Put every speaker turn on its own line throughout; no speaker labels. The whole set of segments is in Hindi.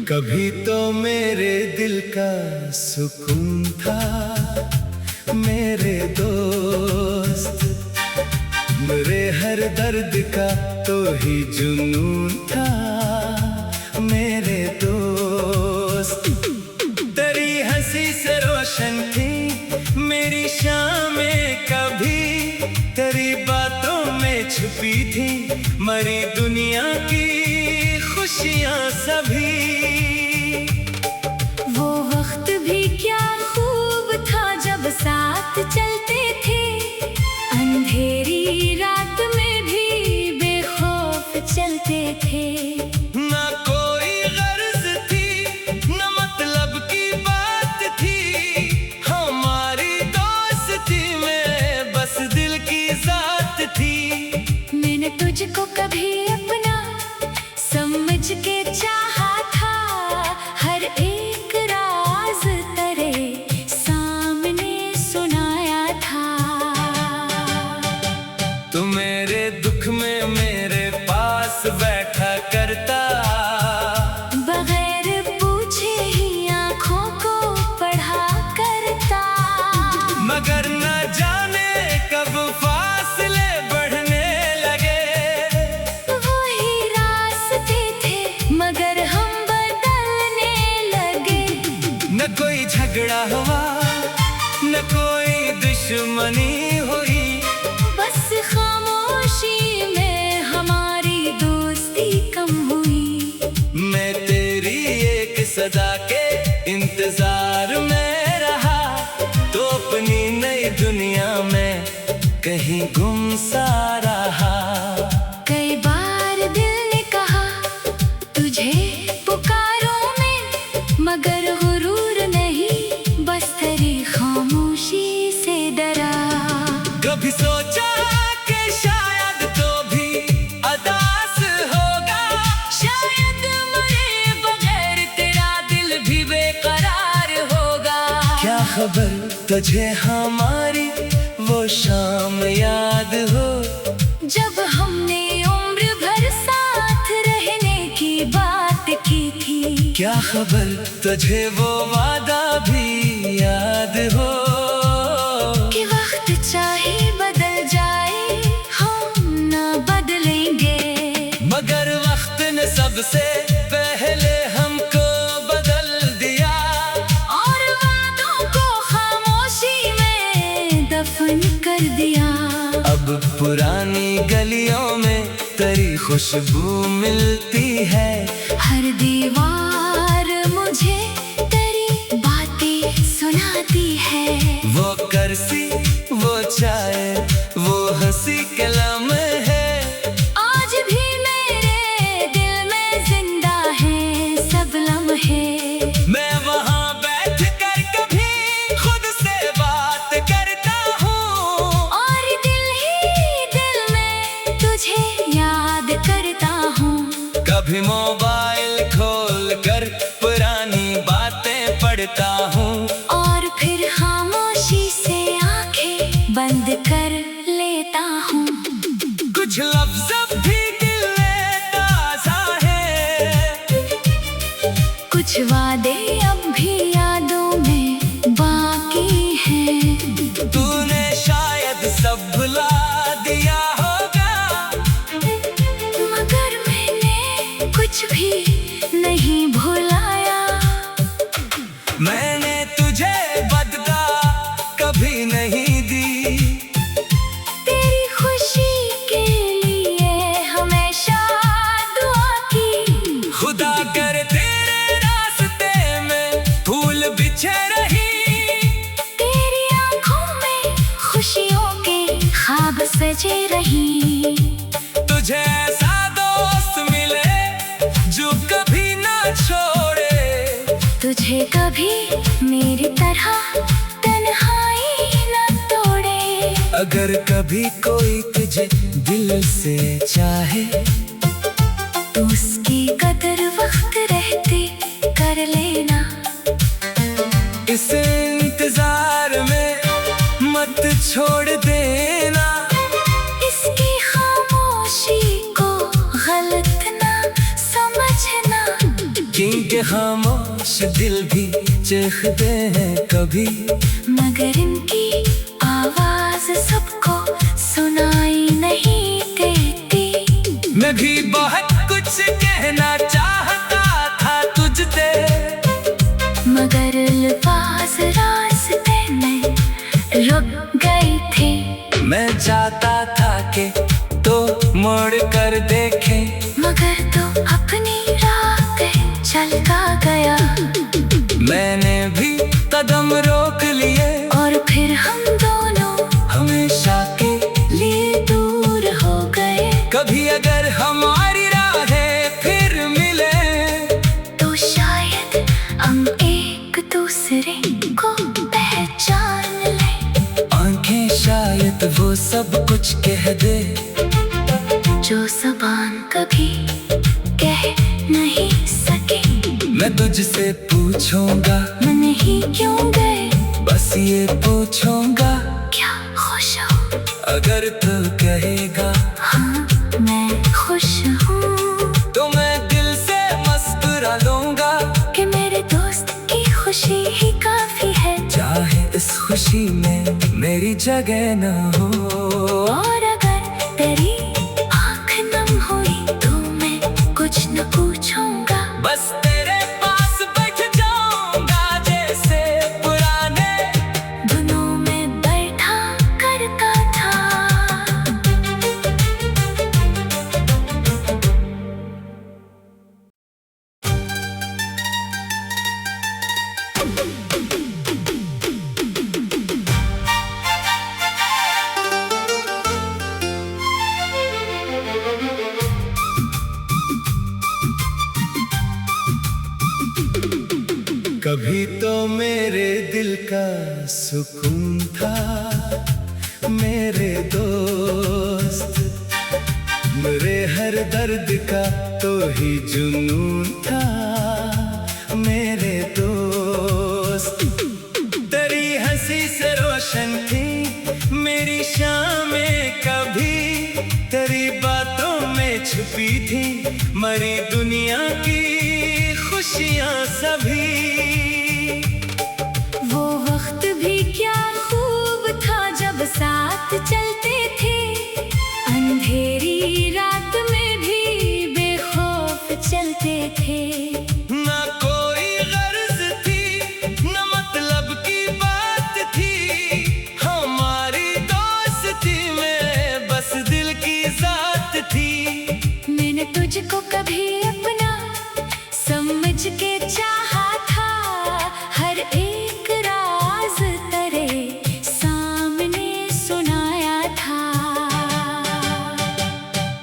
कभी तो मेरे दिल का सुकून था मेरे दोस्त, मेरे हर दर्द का तो ही जुनून था मेरे दोस्त। तेरी हंसी से रोशन थी मेरी शामें, कभी तेरी बातों में छुपी थी मरी दुनिया की खुशियाँ सभी।
वो वक्त भी क्या खूब था जब साथ चलते थे, अंधेरी रात में भी बेखौफ चलते थे।
ना कोई गर्ज थी न मतलब की बात थी, हमारी दोस्ती में बस दिल की जात थी।
मैंने तुझको कभी अपना समझ के चाहा था, हर एक राज तेरे सामने सुनाया था।
तू मेरे दुख में मेरे पास बैठा करता,
बगैर पूछे ही आँखों को पढ़ा करता।
मगर न जाने कब फासले बढ़ने लगे,
वही रास्ते थे मगर हम बदलने लगे।
न कोई झगड़ा हुआ न कोई दुश्मनी हुई,
बस खामोशी में हमारी दोस्ती कम हुई।
मैं तेरी एक सदा के इंतजार में रहा, तो अपनी नई दुनिया में कहीं गुम सा रहा।
कई बार दिल ने कहा तुझे पुकारो मैं, मगर गुरूर नहीं बस तेरी खामोशी से डरा।
कभी सोचा कि शायद तो भी अदास होगा,
शायद मरे बगैर तेरा दिल भी बेकरार होगा।
क्या खबर तुझे हमारी वो शाम याद हो,
जब हमने उम्र भर साथ रहने की बात की थी।
क्या खबर तुझे वो वादा भी याद हो,
कि वक्त चाहे बदल जाए हम ना बदलेंगे।
मगर वक्त ने सबसे पहले हमको बदल दिया,
और वादों को खामोशी में दफन कर दिया।
अब पुरानी गलियों में तेरी खुशबू मिलती है,
हर दीवार मुझे तेरी बातें सुनाती है।
वो करसी वो चाय वो हंसी कलम है,
आज भी मेरे दिल में जिंदा है सब लम्हे।
मैं वहाँ बैठ कर कभी खुद से बात करता हूँ,
और दिल ही दिल में तुझे याद करता हूँ।
कभी मोबाइल खोल कर पुरानी बातें पढ़ता हूँ,
और फिर खामोशी से आंखें बंद कर लेता हूँ।
कुछ लफ्ज़ अब भी दिल में ताज़ा है,
कुछ वादे अब भी यादों में बाकी हैं।
तूने शायद सब भुला दिया होगा,
मगर मैंने कुछ भी नहीं भुलाया।
मैंने तुझे बदला कभी नहीं दी,
तेरी खुशी के लिए हमेशा दुआ की।
खुदा कर तेरे रास्ते में फूल बिछे रही,
तेरी आंखों में खुशियों के ख्वाब सजे रही।
तुझे ऐसा दोस्त मिले जो कभी ना छोड़े,
तुझे कभी मेरी तरह तन्हाई न तोड़े।
अगर कभी कोई तुझे दिल से चाहे,
तो उसकी कदर वक्त रहते कर लेना।
इस इंतजार में मत छोड़ देना,
इसकी खामोशी को गलत ना समझना।
क्योंकि इनके खामोश दिल भी चीखते हैं कभी,
मगर इनकी आवाज सबको सुनाई नहीं देती।
मैं भी बहुत कुछ कहना चाहता था तुझसे,
मगर अल्फाज रास्ते में रुक गए थे।
मैं चाहता था कि तो मुड़ कर देखे,
मगर तो अपनी राह पे चलता गया।
मैंने भी कदम रोक लिए
और फिर हम दोनों
हमेशा के
लिए दूर हो गए।
कभी अगर हमारी राहें फिर मिले
तो शायद हम एक दूसरे को पहचान ले।
आंखें शायद वो सब कुछ कह दे
जो ज़बान कभी कह नहीं सके।
मैं तुझसे पूछूंगा
मन ही क्यों गए,
बस ये पूछूंगा
क्या खुश हो?
अगर तू कहेगा
हाँ मैं खुश हूँ,
तो मैं दिल से मुस्कुरा लूंगा
कि मेरे दोस्त की खुशी ही काफी है।
चाहे इस खुशी में मेरी जगह न हो,
और अगर तेरी आँख नम हुई तो मैं कुछ न पूछूंगा,
बस तेरे पास बैठ जाऊंगा जैसे पुराने
दिनों में बैठा करता था।
कभी तो मेरे दिल का सुकून था मेरे दोस्त, मेरे हर दर्द का तो ही जुनून था मेरे दोस्त। तेरी हंसी से रोशन थी मेरी शामें कभी, तेरी बातों में छुपी थी मरी दुनिया की खुशियाँ सभी।
वो वक्त भी क्या खूब था जब साथ चलते थे, अंधेरी रात में भी बेखौफ चलते थे।
ना कोई गर्ज थी न मतलब की बात थी, हमारी दोस्ती में बस दिल की जात थी।
मैंने तुझको कभी अपना समझ के चाहा था, हर एक राज तेरे सामने सुनाया था।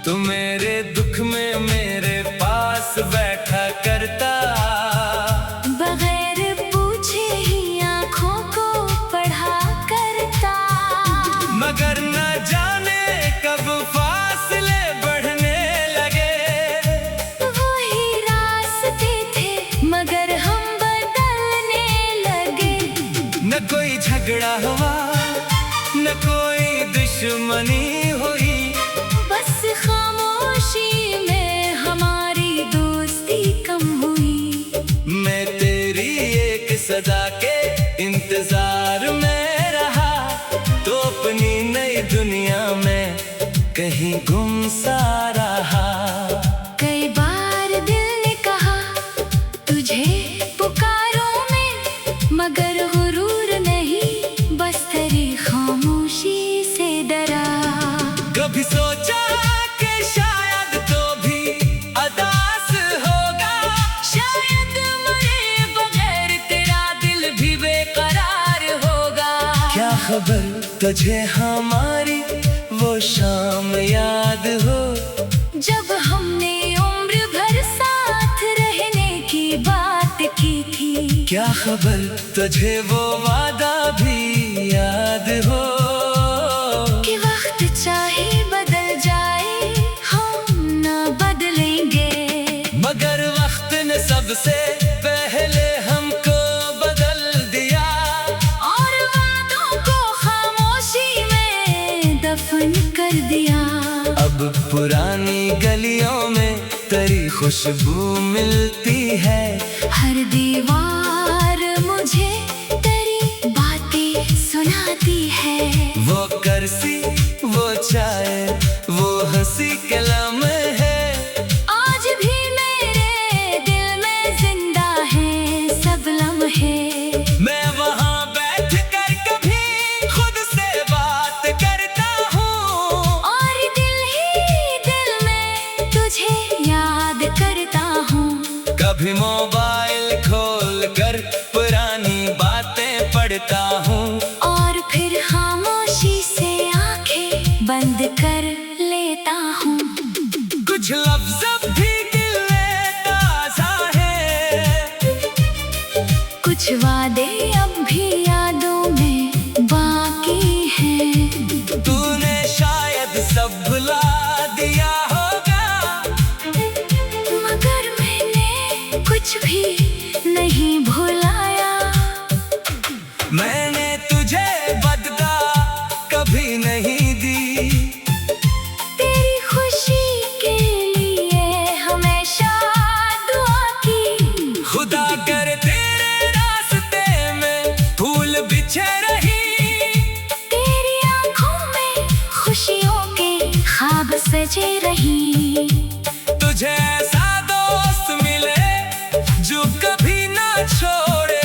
तू मेरे दुख में मेरे पास बैठा करता,
बगैर पूछे ही आँखों को पढ़ा करता।
मगर न जाने कब फासले बढ़ने लगे,
वही रास्ते थे मगर हम बदलने लगे।
न कोई झगड़ा हुआ न कोई दुश्मनी हुई,
बस खामोशी में हमारी दोस्ती कम हुई।
मैं तेरी एक सदा के इंतजार में रहा, तो अपनी नई दुनिया में कहीं गुम सा रहा।
कई बार दिल ने कहा तुझे पुकारूं मैं, मगर गुरूर नहीं बस तेरी खामोशी से डरा।
कभी सोचा कि शायद तो भी अदास होगा,
शायद मरे बगैर तेरा दिल भी बेकरार होगा।
क्या खबर तुझे हमारी वो शाम याद हो,
जब हमने उम्र भर साथ रहने की बात की थी।
क्या खबर तुझे वो वादा भी याद हो,
कि वक्त चाहे बदल जाए हम ना बदलेंगे।
मगर वक्त ने सबसे पहले हमको बदल दिया,
और वादों को खामोशी में दफन कर दिया।
अब पुरानी गलियों में तेरी खुशबू मिलती है।
हर दीवार मुझे तेरी बातें सुनाती है।
वो करसी, वो चाय, वो हंसी के लम्हे है,
आज भी मेरे दिल में जिंदा है सब लम्हे।
मैं वहाँ बैठ कर कभी खुद से बात करता हूँ,
और दिल ही दिल में तुझे याद करता हूँ।
कभी मोबाइल खोल कर पुरानी बातें पढ़ता हूँ,
और फिर खामोशी से आंखें बंद कर लेता हूँ।
कुछ लफ्ज़ भी दिल में ताज़ा है,
कुछ वादे अब भी यादों में बाकी हैं।
तूने शायद सब भुला दिया होगा,
मगर मैंने कुछ भी नहीं भुलाया।
मैंने तुझे बदला कभी नहीं दी,
तेरी खुशी के लिए हमेशा दुआ की।
खुदा कर तेरे रास्ते में फूल बिछे रही,
तेरी आंखों में खुशियों के ख्वाब सजे रही।
तुझे ऐसा दोस्त मिले जो कभी ना छोड़े,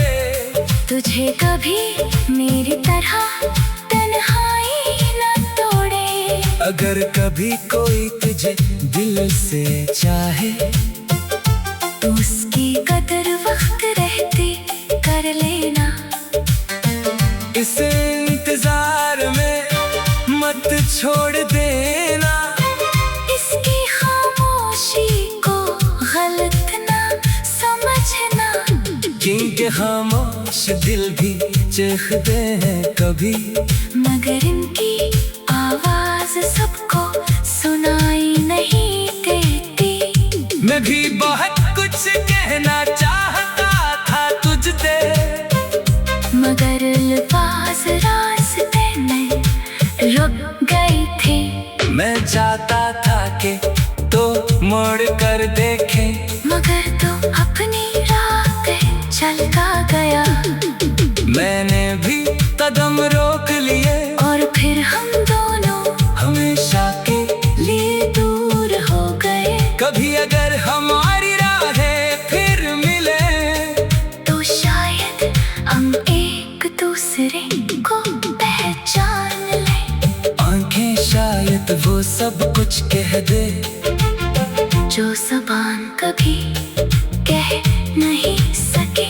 तुझे कभी मेरी तरह तन्हाई न तोड़े।
अगर कभी कोई तुझे दिल से चाहे,
तो उसकी कदर वक्त रहते कर लेना।
इस इंतजार में मत छोड़ देना,
इसकी खामोशी को गलत ना समझना।
क्योंकि खामोश दिल भी चीखते हैं कभी,
मगर इनकी आवाज सबको सुनाई नहीं देती।
मैं भी बहुत कुछ कहना चाहता था तुझसे,
मगर अल्फाज रास्ते में रुक गए थे।
मैं चाहता था कि तो मोड़ कर देखे,
मगर तो अपनी राह पे चलता गया।
मैंने भी कदम रोक लिए,
और फिर हम दोनों
हमेशा के
लिए दूर हो गए।
कभी अगर हमारी राहें फिर मिले,
तो शायद हम एक दूसरे को पहचान ले।
आंखें शायद वो सब कुछ कह दे,
जो ज़बान कभी कह नहीं सके।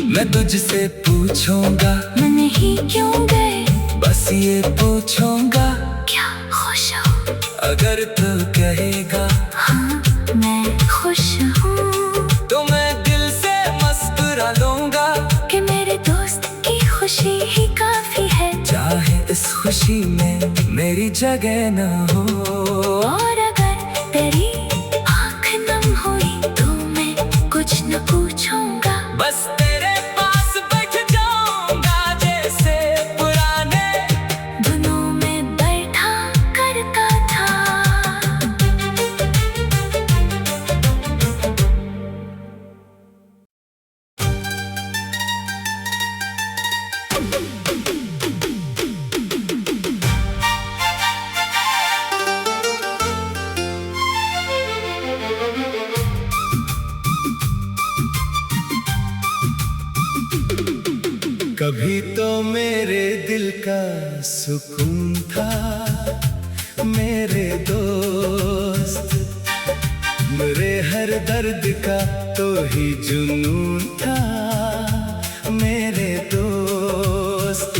मैं तुझसे पूछूंगा
मन ही क्यों गए,
बस ये पूछूंगा,
क्या खुश हो?
अगर तू कहेगा
हाँ मैं खुश हूँ,
तो मैं दिल से मुस्कुरा लूंगा
कि मेरे दोस्त की खुशी ही काफी है।
चाहे इस खुशी में मेरी जगह न हो,
और अगर तेरी आँख नम हुई तो मैं कुछ न पूछूंगा,
बस तेरे पास बैठ जाऊंगा जैसे पुराने
दिनों में बैठा करता था।
कभी तो मेरे दिल का सुकून था मेरे दोस्त, मेरे हर दर्द का तो ही जुनून था मेरे दोस्त।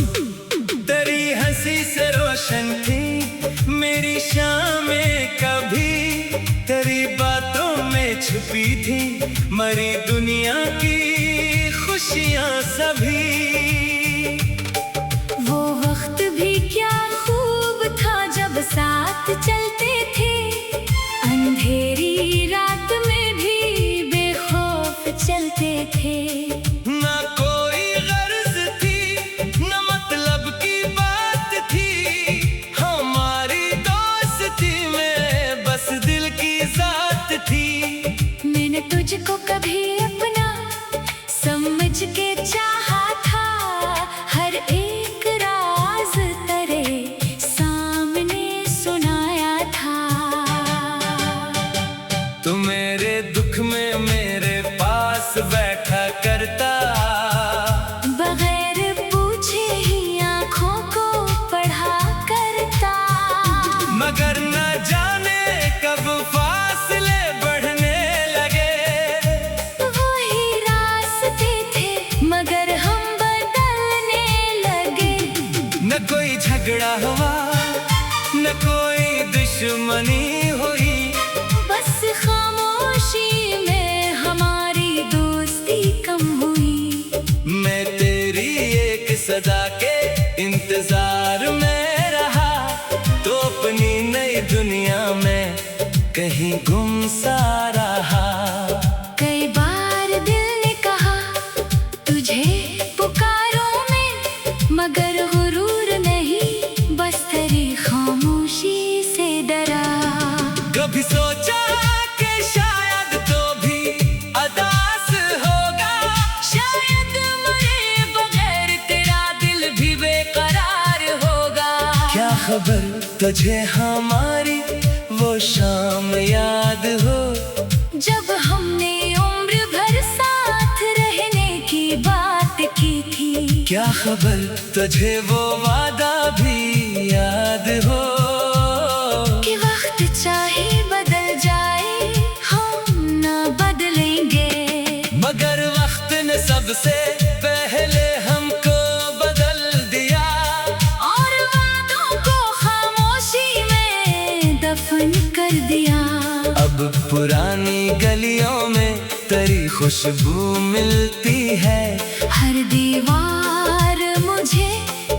तेरी हंसी से रोशन थी मेरी शामें कभी, तेरी बातों में छुपी थी मरी दुनिया की खुशियाँ सभी।
वो वक्त भी क्या खूब था जब साथ चलते थे, अंधेरी रात में भी बेखौफ चलते थे।
ना कोई गर्ज थी न मतलब की बात थी, हमारी दोस्ती में बस दिल की जात थी। मेरे दुख में मेरे पास बैठा करता,
बगैर पूछे ही आँखों को पढ़ा करता।
मगर न जाने कब फासले बढ़ने लगे,
वही रास्ते थे मगर हम बदलने लगे।
न कोई झगड़ा हुआ न कोई दुश्मनी हुई,
बस खामोशी में हमारी दोस्ती कम हुई।
मैं तेरी एक सदा के इंतजार में रहा, तो अपनी नई दुनिया में कहीं गुम सा रहा।
कई बार दिल ने कहा तुझे पुकारो मैं, मगर गुरूर नहीं बस तेरी खामोशी से डरा।
कभी सोचा कि शायद तो भी अदास होगा,
शायद मरे बगैर तेरा दिल भी बेकरार होगा।
क्या खबर तुझे हमारी वो शाम याद हो,
जब हमने उम्र भर साथ रहने की बात की थी।
क्या खबर तुझे वो वादा भी याद हो,
कि वक्त चाहे बदल जाए हम ना बदलेंगे।
मगर वक्त ने सबसे पहले हमको बदल दिया,
और वादों को खामोशी में दफन कर दिया।
अब पुरानी गलियों में तेरी खुशबू मिलती है,
हर दीवार मुझे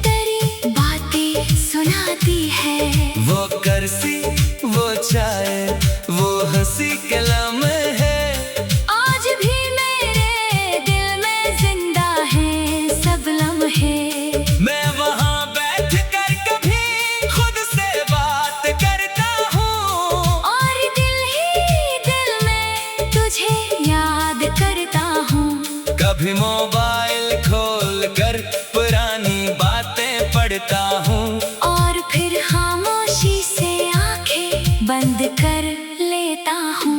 तेरी बातें सुनाती है।
वो करसी वो चाय वो हंसी कलम है,
आज भी मेरे दिल में जिंदा है सब लम्हे।
मैं वहाँ बैठ कर कभी खुद से बात करता हूँ,
और दिल ही दिल में तुझे याद करता हूँ।
कभी मोबाइल खोल कर पुरानी बातें पढ़ता हूँ,
और फिर खामोशी से आंखें बंद कर लेता हूँ।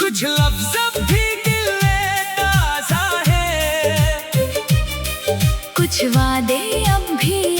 कुछ लफ्ज़ अब भी दिल में ताज़ा है,
कुछ वादे अब भी